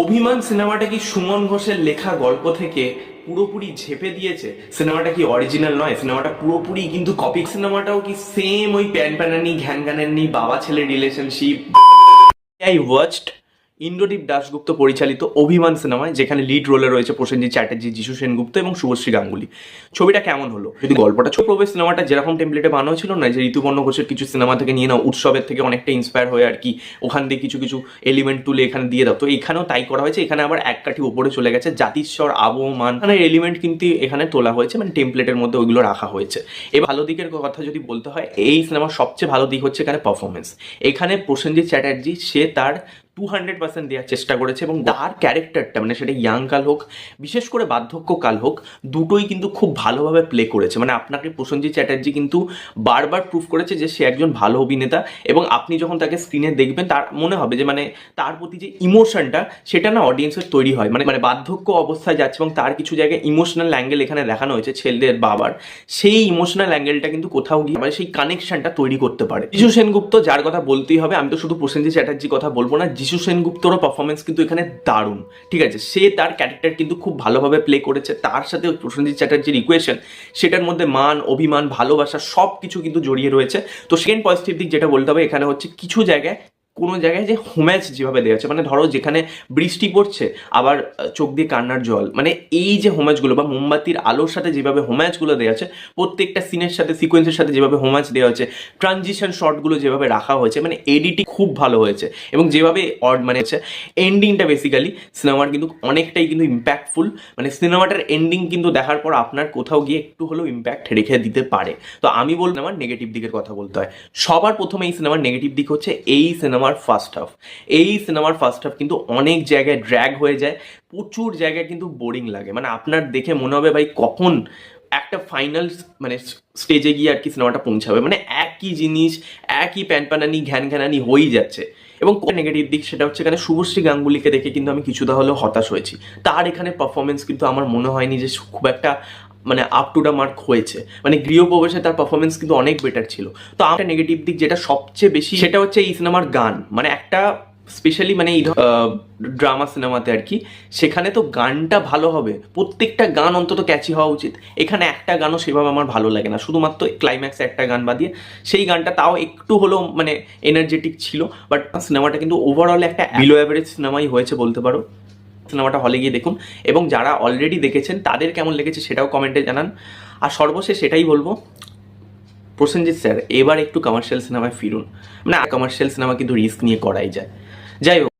অভিমান সিনেমাটা কি সুমন ঘোষের লেখা গল্প থেকে পুরোপুরি ঝেপে দিয়েছে? সিনেমাটা কি অরিজিনাল নয়, সিনেমাটা পুরোপুরি কিন্তু কপি। সিনেমাটাও কি সেম ওই প্যান প্যানানি ঘ্যান ঘ্যানানি বাবা ছেলে relationship? I watched Indradeep Dasgupta পরিচালিত অভিমান সিনেমায়, যেখানে লিড রোলে রয়েছে প্রসেনজিৎ চ্যাটার্জি, যিশু সেনগুপ্ত এবং শুভশ্রী গাঙ্গুলি। ছবিটা কেমন হলো? যদি গল্পটা ছোট প্রবেশ সিনেমাটা যেরকম টেমপ্লেটে বানানো ছিল না, যে ঋতুপর্ণ ঘোষের কিছু সিনেমা থেকে নিয়ে নাও, উৎসবের থেকে অনেকটা ইন্সপায়ার হয়ে আর কি ওখান দিয়ে কিছু কিছু এলিমেন্ট তুলে এখানে দিয়ে দাও, তো এখানেও তাই করা হয়েছে। এখানে আবার এক কাঠি উপরে চলে গেছে, জাতিস্বর আবহমান এখানে এলিমেন্ট কিন্তু এখানে তোলা হয়েছে, মানে টেমপ্লেটের মধ্যে ওইগুলো রাখা হয়েছে। এবার ভালো দিকের কথা যদি বলতে হয়, এই সিনেমার সবচেয়ে ভালো দিক হচ্ছে এখানে পারফরমেন্স। এখানে প্রসেনজিৎ চ্যাটার্জি সে তার 200% দেওয়ার চেষ্টা করেছে, এবং তার ক্যারেক্টারটা মানে সেটা ইয়াং কাল হোক, বিশেষ করে বার্ধক্যকাল হোক, দুটোই কিন্তু খুব ভালোভাবে প্লে করেছে। মানে আপনাকে প্রসেনজিৎ চ্যাটার্জি কিন্তু বারবার প্রুভ করেছে যে সে একজন ভালো অভিনেতা, এবং আপনি যখন তাকে স্ক্রিনে দেখবেন তার মনে হবে যে মানে তার প্রতি যে ইমোশনটা সেটা না অডিয়েন্সের তৈরি হয়। মানে মানে বার্ধক্য অবস্থায় যাচ্ছে এবং তার কিছু জায়গায় ইমোশনাল অ্যাঙ্গেল এখানে দেখানো হয়েছে ছেলেদের বাবার, সেই ইমোশনাল অ্যাঙ্গেলটা কিন্তু কোথাও গিয়ে মানে সেই কানেকশনটা তৈরি করতে পারে। যিশু সেনগুপ্ত, যার কথা বলতেই হবে, আমি তো শুধু প্রসেনজিৎ চ্যাটার্জির কথা বলবো না, যিশু সেনগুপ্তরও পারফরমেন্স কিন্তু এখানে দারুণ। ঠিক আছে, সে তার ক্যারেক্টার কিন্তু খুব ভালোভাবে প্লে করেছে। তার সাথে প্রসেনজিৎ চ্যাটার্জির ইকুয়েশন, সেটার মধ্যে মান, অভিমান, ভালোবাসা সব কিছু কিন্তু জড়িয়ে রয়েছে। তো সেকেন্ড পজিটিভ দিক যেটা বলতে হবে এখানে হচ্ছে কিছু জায়গায়, কোনো জায়গায় যে হোম্যাজ যেভাবে দেওয়া আছে, মানে ধরো যেখানে বৃষ্টি পড়ছে আবার চোখ দিয়ে কান্নার জল, মানে এই যে হোম্যাজগুলো বা মোমবাতির আলোর সাথে যেভাবে হোম্যাজগুলো দেওয়া আছে, প্রত্যেকটা সিনের সাথে সিকোয়েন্সের সাথে যেভাবে হোম্যাজ দেওয়া আছে, ট্রানজিশন শটগুলো যেভাবে রাখা হয়েছে, মানে এডিটিং খুব ভালো হয়েছে। এবং যেভাবে মানে হচ্ছে এন্ডিংটা বেসিক্যালি সিনেমার কিন্তু অনেকটাই কিন্তু ইম্প্যাক্টফুল। মানে সিনেমাটার এন্ডিং কিন্তু দেখার পর আপনার কোথাও গিয়ে একটু হলেও ইম্প্যাক্ট রেখে দিতে পারে। তো আমি বলবো আমার নেগেটিভ দিকের কথা বলতে হয়, সবার প্রথমে এই সিনেমার নেগেটিভ দিক হচ্ছে এই সিনেমার ফার্স্ট হাফ। এই সিনেমার ফার্স্ট হাফ কিন্তু অনেক জায়গায় ড্র্যাগ হয়ে যায়, প্রচুর জায়গায় কিন্তু বোরিং লাগে। মানে আপনার দেখে মনে হবে ভাই কখন একটা ফাইনাল মানে স্টেজে গিয়ে আর কি সিনেমাটা পৌঁছাবে, মানে একই জিনিস, একই প্যানপ্যানানি ঘ্যান ঘ্যানানি হয়েই যাচ্ছে। এবং নেগেটিভ দিক সেটা হচ্ছে এখানে শুভশ্রী গাঙ্গুলিকে দেখে কিন্তু আমি কিছুটা হলেও হতাশ হয়েছি। তার এখানে পারফরমেন্স কিন্তু আমার মনে হয়নি যে খুব একটা মানে আপ টু দ্য মার্ক হয়েছে। মানে গৃহপ্রবেশে তার পারফরমেন্স কিন্তু অনেক বেটার ছিল। তো আমার নেগেটিভ দিক যেটা সবচেয়ে বেশি, সেটা হচ্ছে এই সিনেমার গান। মানে একটা স্পেশালি মানে এই ড্রামা সিনেমাতে আর কি, সেখানে তো গানটা ভালো হবে, প্রত্যেকটা গান অন্তত ক্যাচি হওয়া উচিত। এখানে একটা গানও সেভাবে আমার ভালো লাগে না, শুধুমাত্র ক্লাইম্যাক্সে একটা গান বাদিয়ে, সেই গানটা তাও একটু হলেও মানে এনার্জেটিক ছিল। বাট সিনেমাটা কিন্তু ওভারঅল একটা বিলো অ্যাভারেজ সিনেমাই হয়েছে বলতে পারো। সিনেমাটা হলে গিয়ে দেখুন, এবং যারা অলরেডি দেখেছেন তাদের কেমন লেগেছে সেটাও কমেন্টে জানান। আর সর্বশেষ সেটাই বলবো, প্রসেনজিৎ স্যার এবার একটু কমার্শিয়াল সিনেমায় ফিরুন। মানে কমার্শিয়াল সিনেমা কিন্তু রিস্ক নিয়ে করাই যায়। যাই হোক।